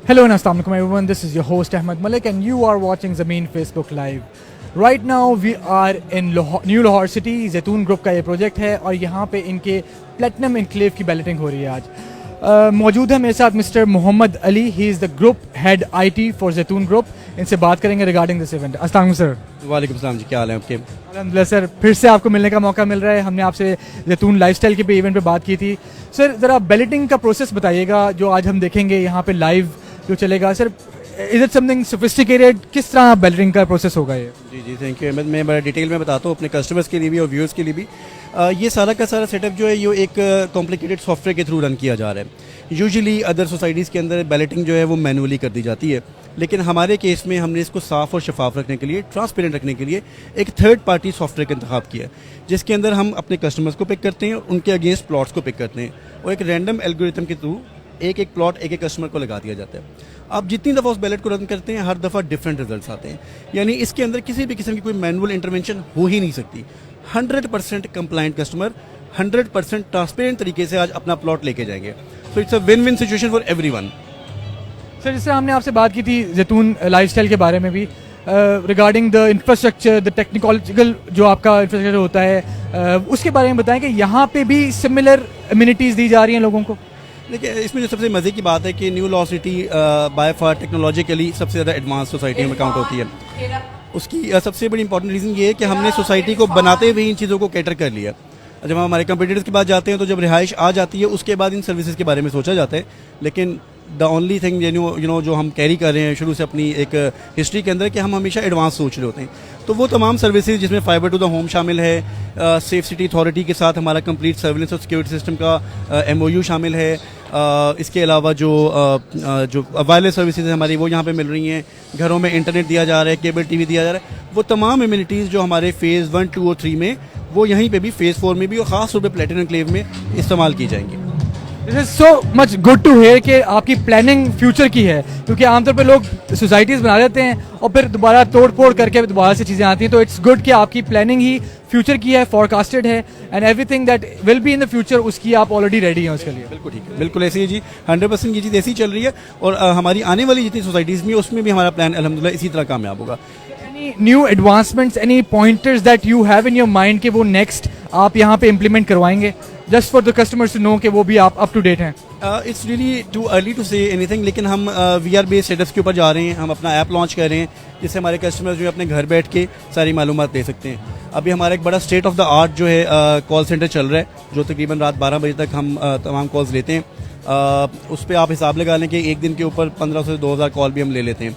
Hello and assalamu alaikum everyone, this is your host Ahmed Malik and you are watching Zameen Facebook Live. Right now we are in New Lahore City, जैतून group का ये project है और यहाँ पे इनके platinum enclave की balloting हो रही है आज। मौजूद है मेरे साथ mister Mohammed Ali, he is the group head IT for Zaitoon group. इनसे बात करेंगे रिगार्डिंग दिस इवेंट। अस्सलाम वालेकुम सर। वालेकुम सलाम जी, क्या हाल है आपके? अल्हम्दुलिल्लाह सर, फिर से आपको मिलने का मौका मिल रहा है। हमने आपसे जैतून लाइफस्टाइल के पे इवेंट पे बात की थी। सर ज़रा बैलेटिंग का प्रोसेस बताइएगा जो आज हम देखेंगे यहाँ पे लाइव जो चलेगा। Sir is it something sophisticated, किस तरह बैलेटिंग का प्रोसेस होगा ये? जी थैंक यू अहमद। मैं बड़ा डिटेल में बताता हूँ अपने कस्टमर्स के लिए भी और व्यूअर्स के लिए भी। ये सारा का सारा सेटअप जो है ये एक कॉम्प्लिकेटेड सॉफ्टवेयर के थ्रू रन किया जा रहा है। यूजुअली अदर सोसाइटीज़ के अंदर बैलेटिंग जो है वो मैनुअली कर दी जाती है, लेकिन हमारे केस में हमने इसको साफ़ और शफाफ रखने के लिए, ट्रांसपेरेंट रखने के लिए एक थर्ड पार्टी सॉफ्टवेयर का इंतखाब किया, जिसके अंदर हम अपने कस्टमर्स को पिक करते हैं और उनके अगेंस्ट प्लॉट्स को पिक करते हैं और एक रैंडम एल्गोरिथम के थ्रू एक एक प्लॉट एक एक कस्टमर को लगा दिया जाता है। आप जितनी दफ़ा उस बैलेट को रन करते हैं हर दफ़ा डिफरेंट रिजल्ट्स आते हैं, यानी इसके अंदर किसी भी किस्म की कोई मैनुअल इंटरवेंशन हो ही नहीं सकती। 100% कंप्लाइंट कस्टमर 100% ट्रांसपेरेंट तरीके से आज अपना प्लॉट लेके जाएंगे। So it's a win win situation for everyone. Sir जिससे हमने आपसे बात की थी जैतून लाइफस्टाइल के बारे में भी, रिगार्डिंग द इंफ्रास्ट्रक्चर, द टेक्निकॉलजिकल जो आपका इंफ्रास्ट्रक्चर होता है, उसके बारे में बताएं कि यहाँ पे भी सिमिलर अम्यूनिटीज़ दी जा रही हैं लोगों को। देखिए, इसमें जो सबसे मज़े की बात है कि new law city by far technologically सबसे ज़्यादा एडवांस सोसाइटी में काउंट होती है। उसकी सबसे बड़ी इंपॉर्टेंट रीज़न ये है कि हमने सोसाइटी को बनाते हुए इन चीज़ों को कैटर कर लिया। जब हम हमारे कंपटीटर्स के पास जाते हैं तो जब रिहाइश आ जाती है उसके बाद इन सर्विसेज के बारे में सोचा जाता है, लेकिन the only thing you know जो हम कैरी कर रहे हैं शुरू से अपनी एक हिस्ट्री के अंदर कि हम हमेशा एडवांस सोच रहे होते हैं। तो वो तमाम सर्विसेज जिसमें फाइबर टू द होम शामिल है, सेफ सिटी अथॉरिटी के साथ हमारा कंप्लीट सर्विलेंस और सिक्योरिटी सिस्टम का MOU शामिल है। इसके अलावा जो वायरलेस सर्विसेज हमारी वो यहाँ पे मिल रही हैं, घरों में इंटरनेट दिया जा रहा है, केबल TV दिया जा रहा है। वो तमाम एम्यूनिटीज़ जो हमारे फ़ेज़ 1, 2 और 3 में, वो यहीं पे भी फ़ेज़ 4 में भी और ख़ास तौर पे प्लेटिनम एन्क्लेव में इस्तेमाल की जाएंगी। This is so much good to hear कि आपकी प्लानिंग फ्यूचर की है, क्योंकि आमतौर पे लोग सोसाइटीज़ बना लेते हैं और फिर दोबारा तोड़ फोड़ करके दोबारा से चीज़ें आती हैं। तो इट्स गुड कि आपकी प्लानिंग ही फ्यूचर की है, फॉरकास्टेड है, and everything that will be in the future उसकी आप ऑलरेडी रेडी हैं उसके लिए। बिल्कुल ठीक है, बिल्कुल ऐसे ही जी, 100% ये चीज़ ऐसी चल रही है और हमारी आने वाली जितनी सोसाइटीज़ में उसमें भी हमारा प्लान अल्हम्दुलिल्लाह इसी तरह कामयाब होगा। Any new advancements, any pointers that you have in your mind कि वो next आप यहाँ पे implement करवाएंगे, just for the customers to know कि वो भी आप up to date हैं? It's really too early to say anything, लेकिन हम VR based सेटअप्स के ऊपर जा रहे हैं। हम अपना ऐप लॉन्च कर रहे हैं जिससे हमारे कस्टमर्स जो है अपने घर बैठ के सारी मालूमात ले सकते हैं। अभी हमारा एक बड़ा स्टेट ऑफ द आर्ट जो है कॉल सेंटर चल रहा है, जो तकरीबन रात 12 बजे तक हम तमाम कॉल्स लेते हैं। उस पर आप हिसाब लगा लें कि एक दिन के ऊपर 1500 से 2000 कॉल भी हम ले लेते हैं।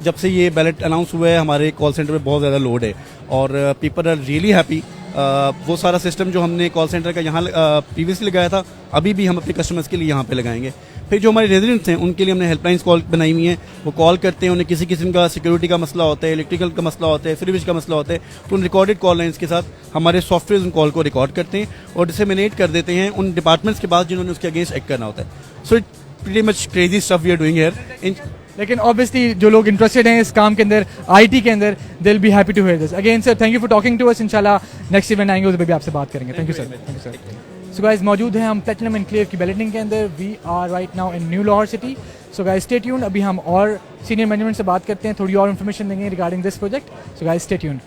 जब से ये बैलेट अनाउंस हुआ है हमारे कॉल सेंटर पे बहुत ज़्यादा लोड है और पीपल आर रियली हैप्पी। वो सारा सिस्टम जो हमने कॉल सेंटर का यहाँ प्रीवियसली लगाया था, अभी भी हम अपने कस्टमर्स के लिए यहाँ पे लगाएंगे। फिर जो हमारे रेजिडेंट्स हैं उनके लिए हमने हेल्पलाइंस कॉल बनाई हुई हैं, वो कॉल करते हैं, उन्हें किसी किस्म का सिक्योरिटी का मसला होता है, इलेक्ट्रिकल का मसला होता है, फ्रिज का मसला होता है, तो उन रिकॉर्डेड कॉल लाइन्स के साथ हमारे सॉफ्टवेयर उन कॉल को रिकॉर्ड करते हैं और डिसेमिनेट कर देते हैं उन डिपार्टमेंट्स के पास जिन्होंने उसके अगेंस्ट एक्ट करना होता है। So it pretty much crazy stuff we are doing here. लेकिन ऑब्वियसली जो लोग इंटरेस्टेड हैं इस काम के अंदर, IT के अंदर, they will be happy to hear this. Again sir, thank you for talking to us. इंशाल्लाह नेक्स्ट इवेंट आएंगे उस पर भी आपसे बात करेंगे। Thank you sir. Thank you sir. So guys, मौजूद हैं हम प्लेटिनम एन्क्लेव की बैलेटिंग के अंदर। We are right now in new Lahore city. So guys stay tuned, अभी हम और सीनियर मैनेजमेंट से बात करते हैं, थोड़ी और इन्फॉर्मेशन देंगे regarding this project. So guys stay tuned.